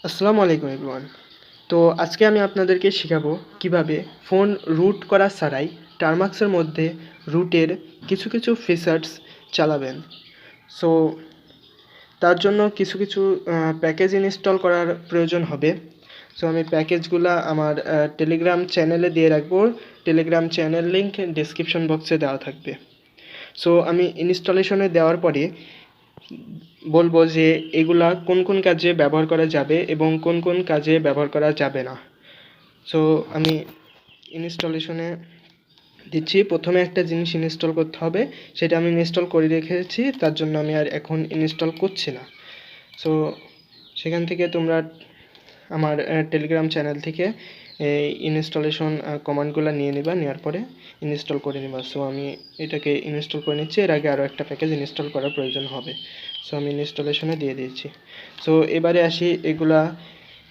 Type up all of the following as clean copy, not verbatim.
আসসালামু আলাইকুম এভরিওয়ান। তো আজকে আমি আপনাদেরকে শেখাবো কিভাবে ফোন রুট করা ছাড়াই টারমাক্সের মধ্যে রুটের কিছু ফিচার্স চালাবেন। সো তার জন্য কিছু প্যাকেজ ইনস্টল করার প্রয়োজন হবে। সো আমি প্যাকেজগুলো আমার টেলিগ্রাম চ্যানেলে দিয়ে রাখবো। টেলিগ্রাম চ্যানেল লিঙ্ক ডেসক্রিপশন বক্সে দেওয়া থাকবে। সো আমি ইনস্টলেশনে দেওয়ার পরে বলবো যে এগুলা কোন কাজে ব্যবহার করা যাবে এবং কোন কাজে ব্যবহার করা যাবে না। সো আমি ইনস্টলেশনে দিচ্ছি। প্রথমে একটা জিনিস ইনস্টল করতে হবে, সেটা আমি ইনস্টল করে রেখেছি, তার জন্য আমি আর এখন ইনস্টল করছি না। সো সেখান থেকে তোমরা আমার টেলিগ্রাম চ্যানেল থেকে এই ইনস্টলেশন কমান্ডগুলো নিয়ে নেবা, নেওয়ার পরে ইনস্টল করে নেবা। সো আমি এটাকে ইনস্টল করে নিচ্ছি। এর আগে আরও একটা প্যাকেজ ইনস্টল করার প্রয়োজন হবে। সো আমি ইনস্টলেশনে দিয়ে দিয়েছি। সো এবারে আসি এগুলা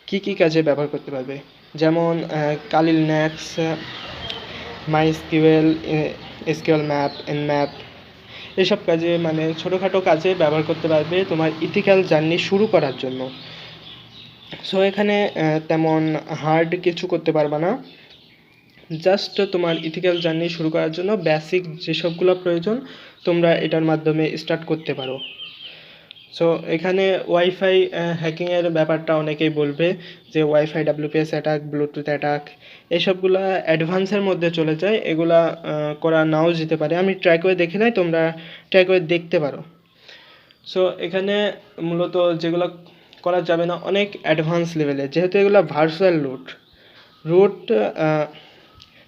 কি কাজে ব্যবহার করতে পারবে। যেমন কালিল ন্যাক্স, মাইএসকিউএল, এসকিউএল ম্যাপ, এনম্যাপ, এসব কাজে মানে ছোটোখাটো কাজে ব্যবহার করতে পারবে তোমার ইথিক্যাল জার্নি শুরু করার জন্য। সো এখানে তেমন হার্ড কিছু করতে পারবা না, জাস্ট তোমার ইথিক্যাল জার্নি শুরু করার জন্য বেসিক যেসবগুলো প্রয়োজন তোমরা এটার মাধ্যমে স্টার্ট করতে পারো। সো এখানে ওয়াইফাই হ্যাকিংয়ের ব্যাপারটা অনেকেই বলবে যে wifi WPS attack, Bluetooth attack, এসবগুলো অ্যাডভান্সের মধ্যে চলে যায়, এগুলা করা নাও যেতে পারে। আমি ট্রাই করে দেখি নাই, তোমরা ট্রাই করে দেখতে পারো। সো এখানে মূলত যেগুলো করা যাবে না অনেক অ্যাডভান্স লেভেলে, যেহেতু এগুলো ভার্চুয়াল রুট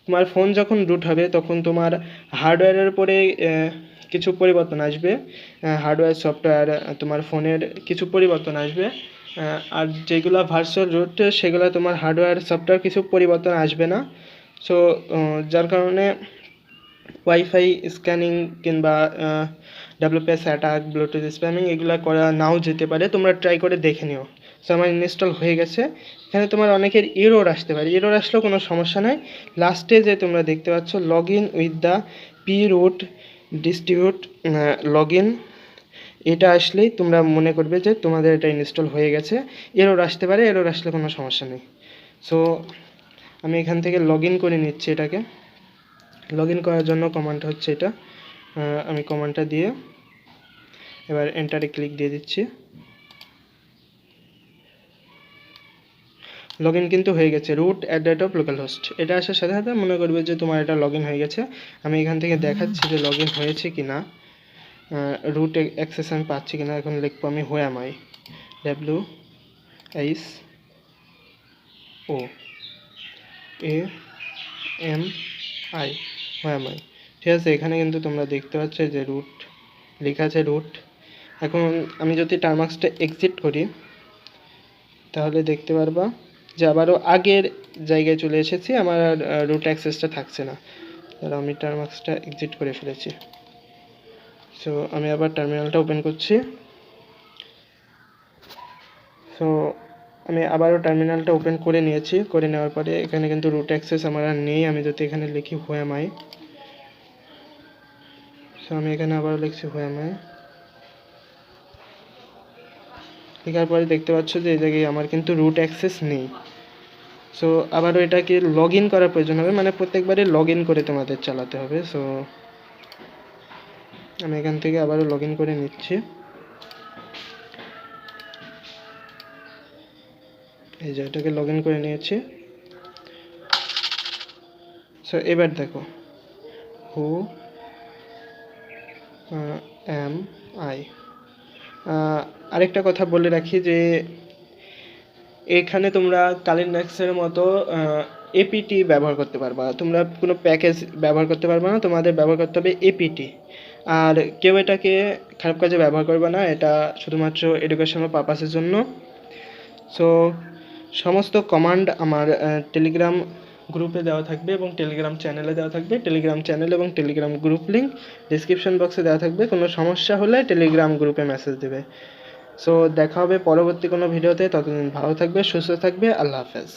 তোমার ফোন যখন রুট হবে তখন তোমার হার্ডওয়্যারের উপরে কিছু পরিবর্তন আসবে, হার্ডওয়্যার সফটওয়্যার তোমার ফোনের কিছু পরিবর্তন আসবে। আর যেগুলো ভার্চুয়াল রুট সেগুলো তোমার হার্ডওয়্যার সফটওয়্যার কিছু পরিবর্তন আসবে না। সো যার কারণে ওয়াইফাই স্ক্যানিং কিংবা ডাব্লিউপিএস অ্যাটাক, ব্লুটুথ স্প্যামিং এগুলো করা নাও যেতে পারে, তোমরা ট্রাই করে দেখে নিও। সো আমার ইনস্টল হয়ে গেছে। এখানে তোমার অনেকের এরর আসতে পারে, এরর আসলেও কোনো সমস্যা নাই। লাস্টে যে তোমরা দেখতে পাচ্ছ log in with the P root distribute log in, এটা আসলেই তোমরা মনে করবে যে তোমাদের এটা ইনস্টল হয়ে গেছে। এরর আসতে পারে, এরর আসলে কোনো সমস্যা নেই। সো আমি এখান থেকে লগ ইন করে নিচ্ছি। এটাকে লগ ইন করার জন্য কমান্ড হচ্ছে এটা। আমি কমান্ডটা দিয়ে এবার এন্টারে ক্লিক দিয়ে দিচ্ছি। লগ ইন কিন্তু হয়ে গেছে, রুট @ লোকাল হোস্ট, এটা আসার সাথে সাথে মনে করবে যে তোমার এটা লগ ইন হয়ে গেছে। আমি এখান থেকে দেখাচ্ছি যে লগ ইন হয়েছে কি না, রুট অ্যাক্সেস আমি পাচ্ছি কি না। এখন লিখবো আমি হোয়ামাই, WHOAMI, হোয়ামাই। ঠিক আছে, এখানে কিন্তু তোমরা দেখতে পাচ্ছ যে রুট লেখা আছে রুট। এখন আমি যদি টারমাক্সটা এক্সিট করি তাহলে দেখতে পারবা যে আবারও আগের জায়গায় চলে এসেছি, আমার আর রুট অ্যাক্সেসটা থাকছে না। আর আমি টারমাক্সটা এক্সিট করে ফেলেছি। সো আমি আবার টার্মিনালটা ওপেন করছি। সো আমি আবারও টার্মিনালটা ওপেন করে নিয়েছি। করে নেওয়ার পরে এখানে কিন্তু রুট অ্যাক্সেস আমার আর নেই। আমি যদি এখানে লিখি হোয়ামাই, সো আমি এখানে আবারও লিখছি হোয়ামাই। লেখার পরে দেখতে পাচ্ছ যে এই জায়গায় আমার কিন্তু রুট অ্যাক্সেস নেই। সো আবারও এটাকে লগ ইন করার প্রয়োজন হবে, মানে প্রত্যেকবারে লগ ইন করে তোমাদের চালাতে হবে। সো আমি এখান থেকে আবারও লগ ইন করে নিচ্ছি। এই যে এটাকে লগ ইন করে নিয়েছি। সো এবার দেখো WHOAMI। আরেকটা কথা বলে রাখি যে এখানে তোমরা কালিনাক্সের মতো এপিটি ব্যবহার করতে পারবা, তোমরা কোনো প্যাকেজ ব্যবহার করতে পারবে না, তোমাদের ব্যবহার করতে হবে এপিটি। আর কেউ এটাকে খারাপ কাজে ব্যবহার করবে না, এটা শুধুমাত্র এডুকেশনাল পারপাসের জন্য। সো সমস্ত কমান্ড আমার টেলিগ্রাম গ্রুপে দেওয়া থাকবে এবং টেলিগ্রাম চ্যানেলে দেওয়া থাকবে। টেলিগ্রাম চ্যানেল এবং টেলিগ্রাম গ্রুপ লিঙ্ক ডিসক্রিপশন বক্সে দেওয়া থাকবে। কোনো সমস্যা হলে টেলিগ্রাম গ্রুপে মেসেজ দেবে। সো দেখা হবে পরবর্তী কোনো ভিডিওতে। ততদিন ভালো থাকবে, সুস্থ থাকবে। আল্লাহ হাফেজ।